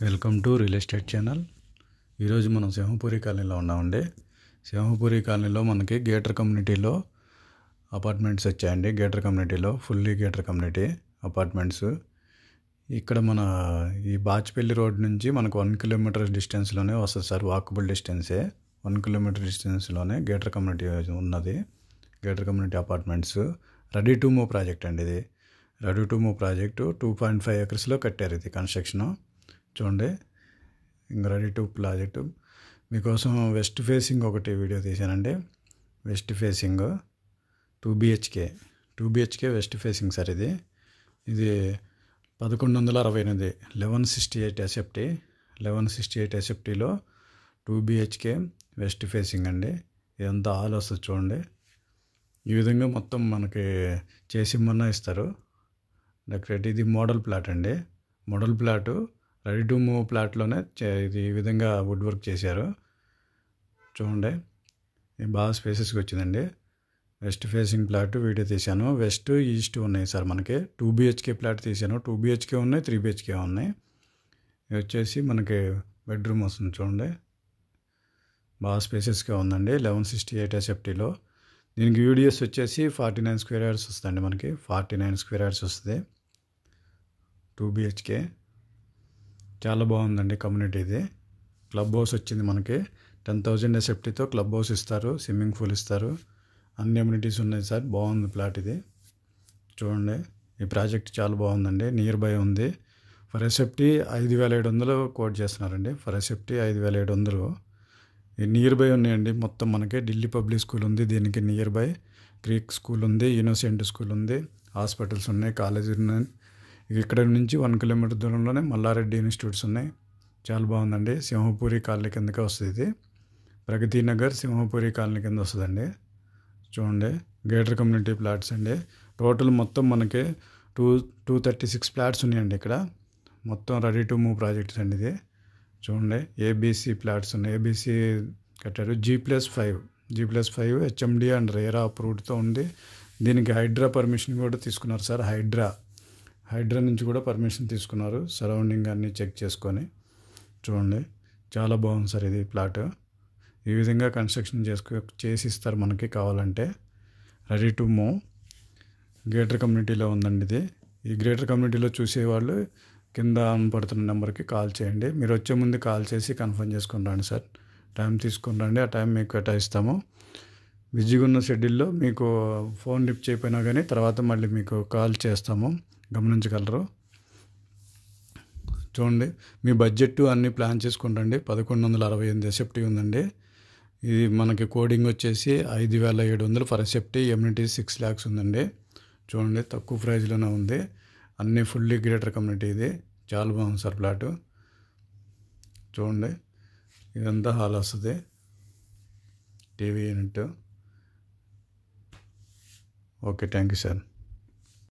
Welcome to real estate channel. ఈరోజు మనం సింహపురి కాలనీలో ఉన్నామండి. సింహపురి కాలనీలో మనకి గేటర్ కమ్యూనిటీలో అపార్ట్మెంట్స్ వచ్చాయండి. గేటర్ కమ్యూనిటీలో ఫుల్లీ గేటర్ కమ్యూనిటీ అపార్ట్మెంట్స్. ఇక్కడ మన ఈ బాచ్పల్లి రోడ్ నుంచి మనకు 1 కిలోమీటర్ డిస్టెన్స్లోనే వస్తుంది సార్. వాకబుల్ డిస్టెన్సే, 1 కిలోమీటర్ డిస్టెన్స్లోనే గేటర్ కమ్యూనిటీ ఉన్నది. Gated community apartments ready to move project అండి. ఇది రెడీ టు మూవ్ ప్రాజెక్టు 2.5 ఎకర్స్లో కట్టారు. ఇది కన్స్ట్రక్షను చూడండి. ఇంకా రెడీ టు ప్రాజెక్టు మీకోసం వెస్ట్ ఫేసింగ్ ఒకటి వీడియో తీశానండి. West facing 2 BHK west facing sir. ఇది 1168 1168 ఎస్ఎఫ్టీ 1168 ఎస్ఎఫ్టీలో 2 బిహెచ్కే వెస్ట్ ఫేసింగ్ అండి. ఇదంతా హాల్ వస్తుంది చూడండి. ఈ విధంగా మొత్తం మనకి చేసి మొన్న ఇస్తారు డెకరేట్. ఇది మోడల్ ప్లాట్ అండి. Model flat ready to move ప్లాట్లోనే ఇది ఈ విధంగా వుడ్ వర్క్ చేశారు చూడండి. ఇది బాగా స్పేసెస్గా వచ్చిందండి. వెస్ట్ ఫేసింగ్ ప్లాట్ వీడియో తీశాను. వెస్ట్ ఈస్ట్ ఉన్నాయి సార్. మనకి 2 బిహెచ్కే ప్లాట్ తీశాను. 2 బిహెచ్కే ఉన్నాయి, 3 బిహెచ్కే ఉన్నాయి. ఇది వచ్చేసి మనకి బెడ్రూమ్ వస్తుంది చూడండి. బాగా స్పేసెస్గా ఉందండి. 1168 ఎస్ఎఫ్టీలో. దీనికి యూడిఎస్ వచ్చేసి 49 స్క్వేర్ యార్డ్స్ వస్తుందండి. మనకి 49 స్క్వేర్ యార్డ్స్ వస్తుంది. 2 బిహెచ్కే చాలా బాగుందండి కమ్యూనిటీ. ఇది క్లబ్ హౌస్ వచ్చింది మనకి. 10,000 ఎస్ఎఫ్టీతో క్లబ్ హౌస్ ఇస్తారు, స్విమ్మింగ్ పూల్ ఇస్తారు, అన్ని అమ్యూనిటీస్ ఉన్నాయి సార్. బాగుంది ప్లాట్ ఇది చూడండి. ఈ ప్రాజెక్ట్ చాలా బాగుందండి. నియర్ బై ఉంది. ఫర్ ఎస్ఎఫ్టీ 5,700 కోట్ చేస్తున్నారండి. For SFT 5,700. ఈ నియర్ బై ఉన్నాయండి మొత్తం. మనకి ఢిల్లీ పబ్లిక్ స్కూల్ ఉంది, దీనికి నియర్ బై క్రీక్ స్కూల్ ఉంది, ఇన్నోసెంట్ స్కూల్ ఉంది, హాస్పిటల్స్ ఉన్నాయి, కాలేజీలు ఉన్నాయి. ఇక్కడ నుంచి 1 కిలోమీటర్ దూరంలోనే మల్లారెడ్డి ఇన్స్టిట్యూట్స్ ఉన్నాయి. చాలా బాగుందండి. సింహపురి కాలనీ కిందకే వస్తుంది. ఇది ప్రగతి నగర్ సింహపురి కాలనీ కింద వస్తుందండి చూడండి. గేటర్ కమ్యూనిటీ ప్లాట్స్ అండి. టోటల్ మొత్తం మనకి 236 ప్లాట్స్ ఉన్నాయండి ఇక్కడ. మొత్తం రెడీ టు మూవ్ ప్రాజెక్ట్స్ అండి. ఇది చూడండి. ఏబీసీ ప్లాట్స్ ఉన్నాయి. ఏబీసీ కట్టారు. G+5 హెచ్ఎండి అండ్ రేరా అప్రూవ్డ్తో ఉంది. దీనికి హైడ్రా పర్మిషన్ కూడా తీసుకున్నారు సార్. హైడ్రా నుంచి కూడా పర్మిషన్ తీసుకున్నారు. సరౌండింగ్ అన్నీ చెక్ చేసుకొని చూడండి. చాలా బాగుంది సార్ ఇది ప్లాట్. ఈ విధంగా కన్స్ట్రక్షన్ చేసి ఇస్తారు మనకి కావాలంటే. రెడీ టు మూవ్ గేటర్ కమ్యూనిటీలో ఉందండి ఇది. ఈ గ్రేటర్ కమ్యూనిటీలో చూసేవాళ్ళు కింద పడుతున్న నెంబర్కి కాల్ చేయండి. మీరు వచ్చే ముందు కాల్ చేసి కన్ఫర్మ్ చేసుకుని రండి సార్. టైం తీసుకుని రండి. ఆ టైం మీకు కేటాయిస్తాము. బిజీగా ఉన్న షెడ్యూల్లో మీకు ఫోన్ లిఫ్ట్ చేయకపోయినా కానీ తర్వాత మళ్ళీ మీకు కాల్ చేస్తాము, గమనించగలరు చూడండి. మీ బడ్జెట్ అన్నీ ప్లాన్ చేసుకుంటండి. 1168 ఎస్ఎఫ్టీ ఉందండి. ఇది మనకి కోడింగ్ వచ్చేసి 5,700 ఫర్ ఎస్ఎఫ్టీ. ఎమ్యూనిటీ 6 lakhs ఉందండి చూడండి. తక్కువ ప్రైజ్లోనే ఉంది. అన్నీ ఫుల్లీ గ్రేటర్ కమ్యూనిటీ. ఇది చాలా బాగుంది సార్ ప్లాటు చూడండి. ఇదంతా హాల్ వస్తుంది, TV unit. Okay, thank you sir.